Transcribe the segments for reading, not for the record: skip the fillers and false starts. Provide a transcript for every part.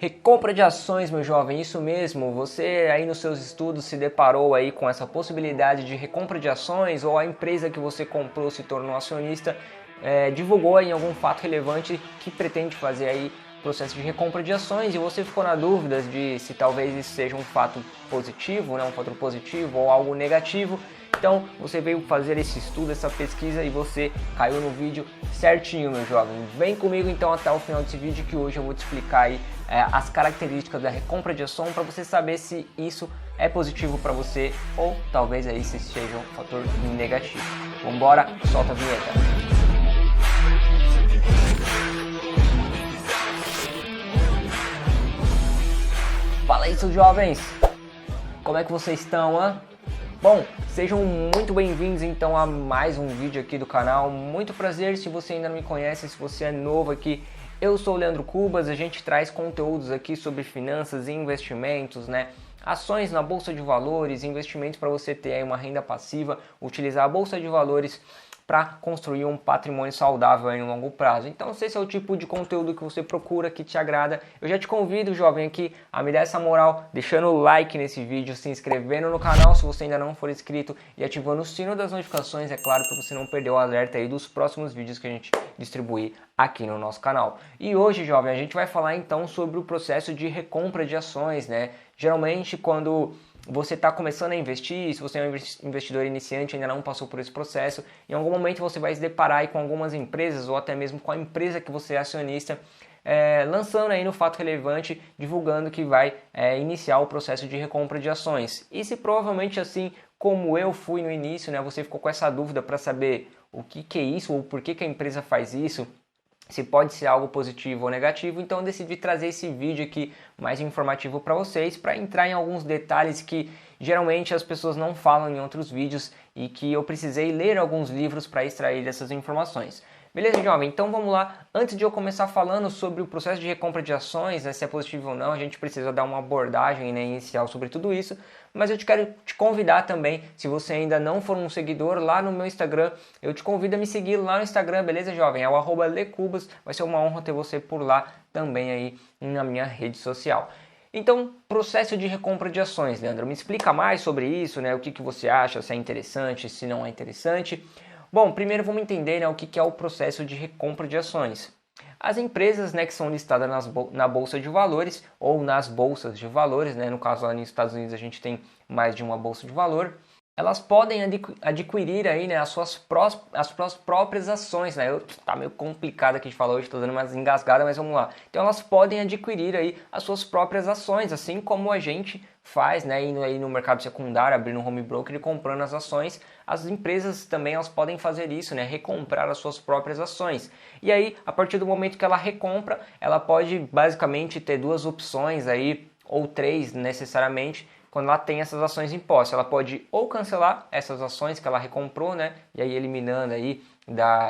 Recompra de ações, meu jovem, isso mesmo. Você aí nos seus estudos se deparou aí com essa possibilidade de recompra de ações ou a empresa que você comprou se tornou acionista, divulgou aí algum fato relevante que pretende fazer aí processo de recompra de ações e você ficou na dúvida de se talvez isso seja um fato positivo, né, um fator positivo ou algo negativo. Então você veio fazer esse estudo, essa pesquisa e você caiu no vídeo certinho, meu jovem. Vem comigo então até o final desse vídeo que hoje eu vou te explicar aí as características da recompra de ação para você saber se isso é positivo para você ou talvez aí se seja um fator negativo. Vambora, solta a vinheta. Fala aí, seus jovens! Como é que vocês estão, hein? Bom, sejam muito bem-vindos então a mais um vídeo aqui do canal. Muito prazer se você ainda não me conhece, se você é novo aqui. Eu sou o Leandro Cubas, a gente traz conteúdos aqui sobre finanças e investimentos, né? Ações na Bolsa de Valores, investimentos para você ter aí uma renda passiva, utilizar a Bolsa de Valores para construir um patrimônio saudável aí no longo prazo. Então, se esse é o tipo de conteúdo que você procura, que te agrada, eu já te convido, jovem, aqui a me dar essa moral, deixando o like nesse vídeo, se inscrevendo no canal se você ainda não for inscrito e ativando o sino das notificações, é claro, para você não perder o alerta aí dos próximos vídeos que a gente distribuir aqui no nosso canal. E hoje, jovem, a gente vai falar então sobre o processo de recompra de ações, né? Geralmente, quando você está começando a investir, se você é um investidor iniciante ainda não passou por esse processo, em algum momento você vai se deparar aí com algumas empresas ou até mesmo com a empresa que você é acionista, lançando aí no fato relevante, divulgando que vai iniciar o processo de recompra de ações. E se provavelmente assim como eu fui no início, né, você ficou com essa dúvida para saber o que é isso ou por que a empresa faz isso, se pode ser algo positivo ou negativo, então eu decidi trazer esse vídeo aqui mais informativo para vocês, para entrar em alguns detalhes que geralmente as pessoas não falam em outros vídeos e que eu precisei ler alguns livros para extrair dessas informações. Beleza, jovem? Então vamos lá. Antes de eu começar falando sobre o processo de recompra de ações, né, se é positivo ou não, a gente precisa dar uma abordagem, né, inicial sobre tudo isso. Mas eu quero te convidar também, se você ainda não for um seguidor, lá no meu Instagram, eu te convido a me seguir lá no Instagram, beleza, jovem? É o @lecubas, vai ser uma honra ter você por lá também aí na minha rede social. Então, processo de recompra de ações, Leandro, me explica mais sobre isso, né? O que você acha, se é interessante, se não é interessante. Bom, primeiro vamos entender, né, o que é o processo de recompra de ações. As empresas, né, que são listadas na Bolsa de Valores ou nas Bolsas de Valores, né, no caso lá nos Estados Unidos a gente tem mais de uma Bolsa de Valor, elas podem adquirir aí, né, as suas próprias ações, né? Tá meio complicado aqui de falar hoje, estou dando umas engasgadas, mas vamos lá. Então elas podem adquirir aí as suas próprias ações, assim como a gente faz, né, indo aí no mercado secundário, abrindo um home broker e comprando as ações. As empresas também elas podem fazer isso, né, recomprar as suas próprias ações. E aí, a partir do momento que ela recompra, ela pode basicamente ter duas opções aí, ou três necessariamente, quando ela tem essas ações em posse. Ela pode ou cancelar essas ações que ela recomprou, né, e aí eliminando aí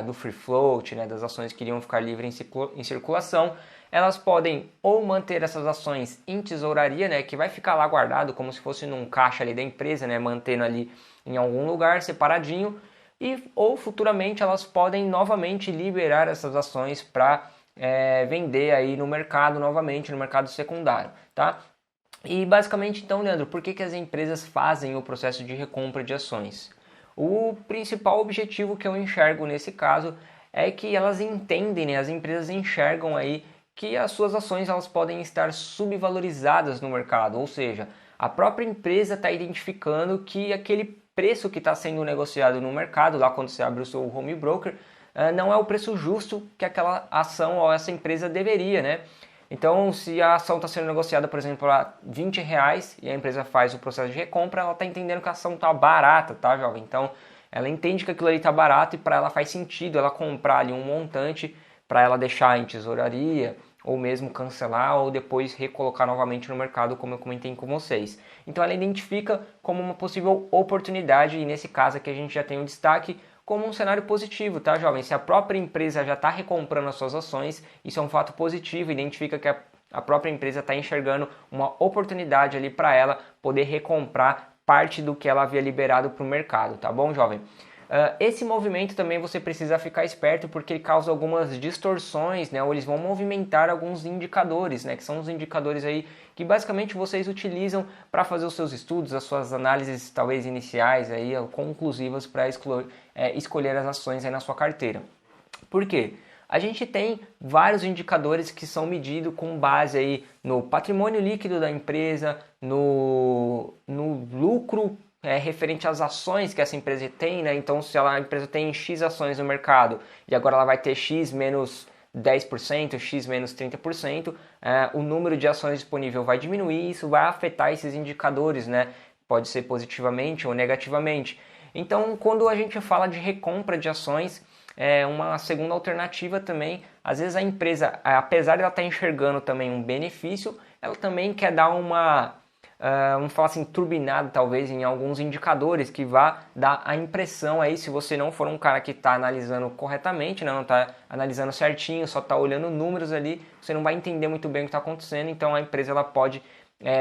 do free float, né, das ações que iriam ficar livres em circulação. Elas podem ou manter essas ações em tesouraria, né, que vai ficar lá guardado como se fosse num caixa ali da empresa, né, mantendo ali em algum lugar separadinho, ou futuramente elas podem novamente liberar essas ações para vender aí no mercado novamente, no mercado secundário, tá? E basicamente então, Leandro, por que as empresas fazem o processo de recompra de ações? O principal objetivo que eu enxergo nesse caso é que elas entendem, né, as empresas enxergam aí que as suas ações elas podem estar subvalorizadas no mercado, ou seja, a própria empresa está identificando que aquele preço que está sendo negociado no mercado, lá quando você abre o seu home broker, não é o preço justo que aquela ação ou essa empresa deveria, né? Então, se a ação está sendo negociada, por exemplo, a R$20 e a empresa faz o processo de recompra, ela está entendendo que a ação está barata, tá, jovem? Então, ela entende que aquilo ali está barato e para ela faz sentido ela comprar ali um montante para ela deixar em tesouraria ou mesmo cancelar ou depois recolocar novamente no mercado, como eu comentei com vocês. Então, ela identifica como uma possível oportunidade e nesse caso aqui a gente já tem um destaque como um cenário positivo, tá, jovem? Se a própria empresa já está recomprando as suas ações, isso é um fato positivo, identifica que a própria empresa está enxergando uma oportunidade ali para ela poder recomprar parte do que ela havia liberado para o mercado, tá bom, jovem? Esse movimento também você precisa ficar esperto porque ele causa algumas distorções, né? Ou eles vão movimentar alguns indicadores, né? Que são os indicadores aí que basicamente vocês utilizam para fazer os seus estudos, as suas análises talvez iniciais aí, conclusivas para escolher as ações aí na sua carteira. Por quê? A gente tem vários indicadores que são medidos com base aí no patrimônio líquido da empresa, no lucro referente às ações que essa empresa tem, né? Então, se a empresa tem X ações no mercado e agora ela vai ter X menos 10%, X menos 30%, o número de ações disponível vai diminuir e isso vai afetar esses indicadores, né? Pode ser positivamente ou negativamente. Então, quando a gente fala de recompra de ações, uma segunda alternativa também, às vezes a empresa, apesar de ela estar enxergando também um benefício, ela também quer dar uma, vamos falar assim, turbinada talvez em alguns indicadores que vá dar a impressão aí, se você não for um cara que está analisando corretamente, né, não está analisando certinho, só está olhando números ali, você não vai entender muito bem o que está acontecendo, então a empresa ela pode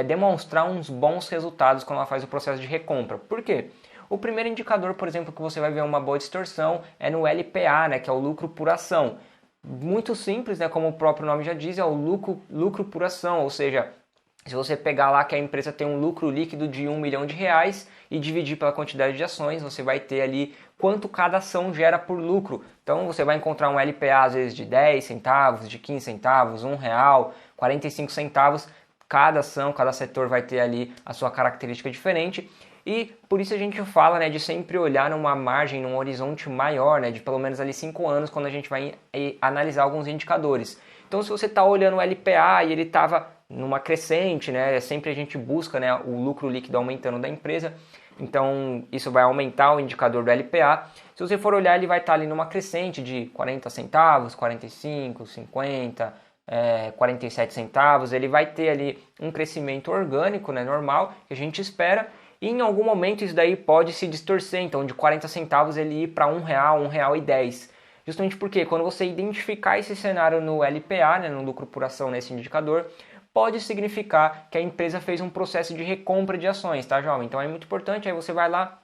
demonstrar uns bons resultados quando ela faz o processo de recompra. Por quê? O primeiro indicador, por exemplo, que você vai ver uma boa distorção é no LPA, né, que é o lucro por ação. Muito simples, né, como o próprio nome já diz, é o lucro por ação, ou seja, se você pegar lá que a empresa tem um lucro líquido de R$1 milhão e dividir pela quantidade de ações, você vai ter ali quanto cada ação gera por lucro. Então você vai encontrar um LPA às vezes de 10 centavos, de 15 centavos, R$1, 45 centavos. Cada ação, cada setor vai ter ali a sua característica diferente. E por isso a gente fala, né, de sempre olhar numa margem, num horizonte maior, né, de pelo menos ali 5 anos, quando a gente vai analisar alguns indicadores. Então se você está olhando o LPA e ele estava numa crescente, né, sempre a gente busca, né, o lucro líquido aumentando da empresa, então isso vai aumentar o indicador do LPA. Se você for olhar, ele vai estar ali numa crescente de 40 centavos, 45, 50, 47 centavos, ele vai ter ali um crescimento orgânico, né, normal, que a gente espera. E em algum momento isso daí pode se distorcer, então de 40 centavos ele ir para R$1, R$1,10. Justamente porque quando você identificar esse cenário no LPA, né, no lucro por ação, nesse indicador, pode significar que a empresa fez um processo de recompra de ações, tá, jovem? Então é muito importante, aí você vai lá,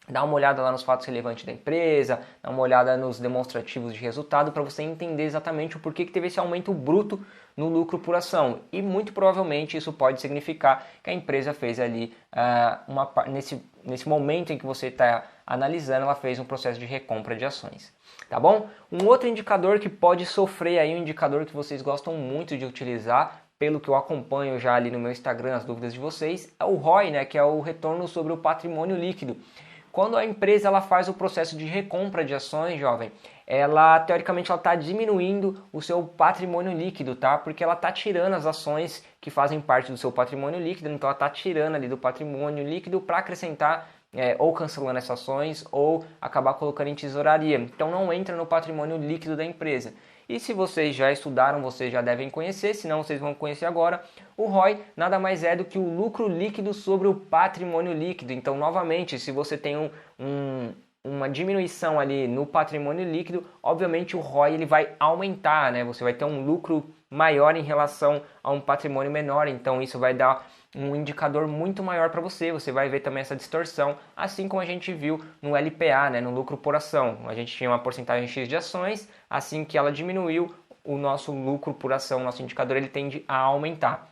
dá uma olhada lá nos fatos relevantes da empresa, dá uma olhada nos demonstrativos de resultado para você entender exatamente o porquê que teve esse aumento bruto no lucro por ação. E muito provavelmente isso pode significar que a empresa fez ali, nesse momento em que você está analisando, ela fez um processo de recompra de ações. Tá bom? Um outro indicador que pode sofrer aí, um indicador que vocês gostam muito de utilizar, pelo que eu acompanho já ali no meu Instagram, as dúvidas de vocês, é o ROI, né, que é o retorno sobre o patrimônio líquido. Quando a empresa ela faz o processo de recompra de ações, jovem, ela teoricamente ela está diminuindo o seu patrimônio líquido, tá? Porque ela está tirando as ações que fazem parte do seu patrimônio líquido, então ela está tirando ali do patrimônio líquido para acrescentar ou cancelando essas ações ou acabar colocando em tesouraria. Então não entra no patrimônio líquido da empresa. E se vocês já estudaram, vocês já devem conhecer, se não vocês vão conhecer agora, o ROI nada mais é do que o lucro líquido sobre o patrimônio líquido. Então, novamente, se você tem uma diminuição ali no patrimônio líquido, obviamente o ROI ele vai aumentar, né? Você vai ter um lucro maior em relação a um patrimônio menor, então isso vai dar um indicador muito maior para você. Você vai ver também essa distorção, assim como a gente viu no LPA, né, no lucro por ação. A gente tinha uma porcentagem X de ações, assim que ela diminuiu, o nosso lucro por ação, nosso indicador, ele tende a aumentar.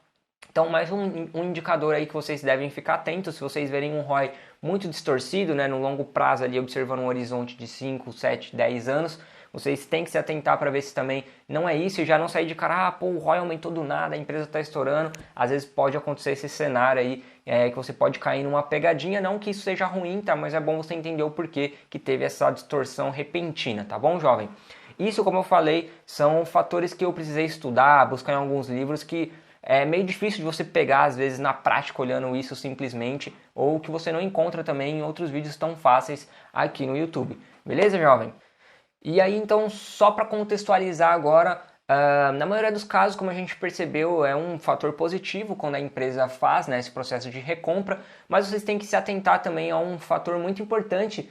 Então, mais um indicador aí que vocês devem ficar atentos, se vocês verem um ROI muito distorcido, né, no longo prazo ali, observando um horizonte de 5, 7, 10 anos, vocês têm que se atentar para ver se também não é isso e já não sair de cara, o ROI aumentou do nada, a empresa está estourando. Às vezes pode acontecer esse cenário aí, que você pode cair numa pegadinha, não que isso seja ruim, tá? Mas é bom você entender o porquê que teve essa distorção repentina, tá bom, jovem? Isso, como eu falei, são fatores que eu precisei estudar, buscar em alguns livros que é meio difícil de você pegar, às vezes, na prática, olhando isso simplesmente, ou que você não encontra também em outros vídeos tão fáceis aqui no YouTube. Beleza, jovem? E aí, então, só para contextualizar agora, na maioria dos casos, como a gente percebeu, é um fator positivo quando a empresa faz, né, esse processo de recompra, mas vocês têm que se atentar também a um fator muito importante,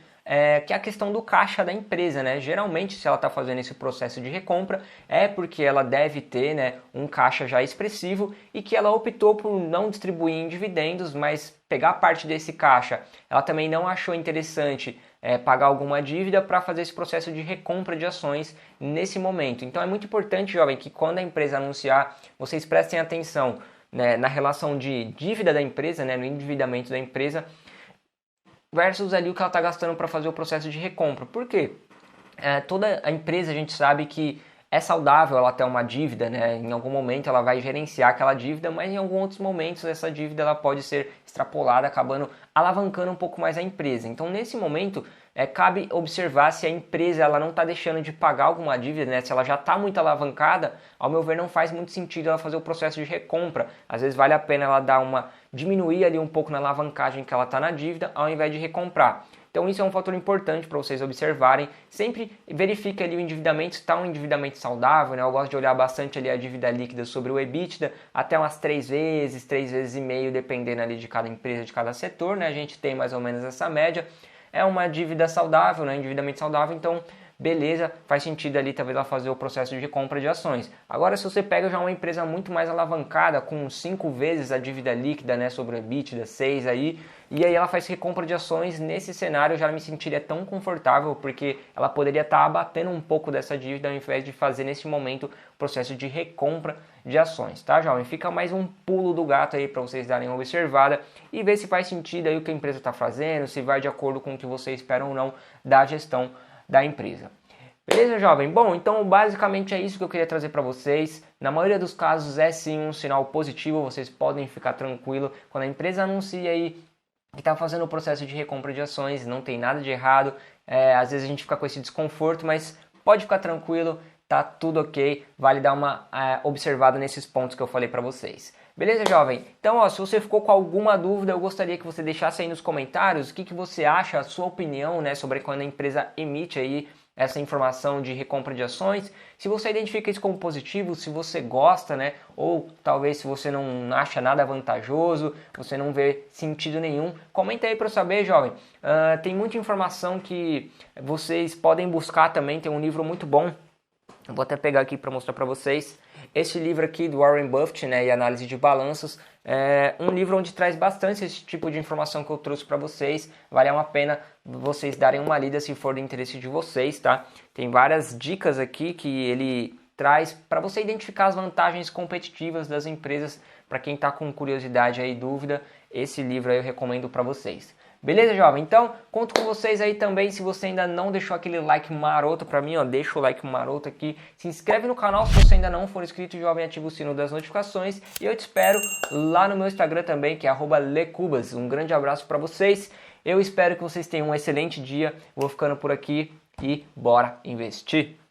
que é a questão do caixa da empresa, né? Geralmente, se ela está fazendo esse processo de recompra, é porque ela deve ter, né, um caixa já expressivo e que ela optou por não distribuir em dividendos, mas pegar parte desse caixa. Ela também não achou interessante pagar alguma dívida para fazer esse processo de recompra de ações nesse momento. Então é muito importante, jovem, que quando a empresa anunciar, vocês prestem atenção, né, na relação de dívida da empresa, né, no endividamento da empresa, versus ali o que ela está gastando para fazer o processo de recompra. Por quê? Toda a empresa, a gente sabe que é saudável ela ter uma dívida, né? Em algum momento ela vai gerenciar aquela dívida, mas em alguns outros momentos essa dívida ela pode ser extrapolada, acabando alavancando um pouco mais a empresa. Então nesse momento cabe observar se a empresa ela não está deixando de pagar alguma dívida, né? Se ela já está muito alavancada, ao meu ver não faz muito sentido ela fazer o processo de recompra. Às vezes vale a pena ela diminuir ali um pouco na alavancagem que ela está na dívida, ao invés de recomprar. Então isso é um fator importante para vocês observarem. Sempre verifique ali o endividamento, se está um endividamento saudável, né? Eu gosto de olhar bastante ali a dívida líquida sobre o EBITDA, até umas 3 vezes e meio, dependendo ali de cada empresa, de cada setor, né? A gente tem mais ou menos essa média. É uma dívida saudável, né? Endividamento saudável, então beleza, faz sentido ali talvez ela fazer o processo de compra de ações. Agora, se você pega já uma empresa muito mais alavancada, com 5 vezes a dívida líquida, né, sobre o EBITDA, 6 aí, e aí ela faz recompra de ações, nesse cenário eu já não me sentiria tão confortável, porque ela poderia estar abatendo um pouco dessa dívida ao invés de fazer nesse momento o processo de recompra de ações, tá, jovem? Fica mais um pulo do gato aí para vocês darem uma observada e ver se faz sentido aí o que a empresa está fazendo, se vai de acordo com o que você espera ou não da gestão da empresa. Beleza, jovem? Bom, então basicamente é isso que eu queria trazer para vocês. Na maioria dos casos é sim um sinal positivo, vocês podem ficar tranquilo. Quando a empresa anuncia aí que está fazendo o processo de recompra de ações, não tem nada de errado. Às vezes a gente fica com esse desconforto, mas pode ficar tranquilo, tá tudo ok. Vale dar uma observada nesses pontos que eu falei para vocês. Beleza, jovem? Então, se você ficou com alguma dúvida, eu gostaria que você deixasse aí nos comentários o que você acha, a sua opinião, né, sobre quando a empresa emite aí essa informação de recompra de ações. Se você identifica isso como positivo, se você gosta, né, ou talvez se você não acha nada vantajoso, você não vê sentido nenhum, comenta aí para eu saber, jovem. Tem muita informação que vocês podem buscar também, tem um livro muito bom. Eu vou até pegar aqui para mostrar para vocês. Esse livro aqui do Warren Buffett, né, e análise de balanços, é um livro onde traz bastante esse tipo de informação que eu trouxe para vocês. Vale a pena vocês darem uma lida se for do interesse de vocês, tá? Tem várias dicas aqui que ele traz para você identificar as vantagens competitivas das empresas. Para quem está com curiosidade e dúvida, esse livro aí eu recomendo para vocês. Beleza, jovem? Então, conto com vocês aí também. Se você ainda não deixou aquele like maroto pra mim, deixa o like maroto aqui. Se inscreve no canal se você ainda não for inscrito, jovem, ativa o sino das notificações. E eu te espero lá no meu Instagram também, que é @lecubas. Um grande abraço pra vocês. Eu espero que vocês tenham um excelente dia. Vou ficando por aqui e bora investir!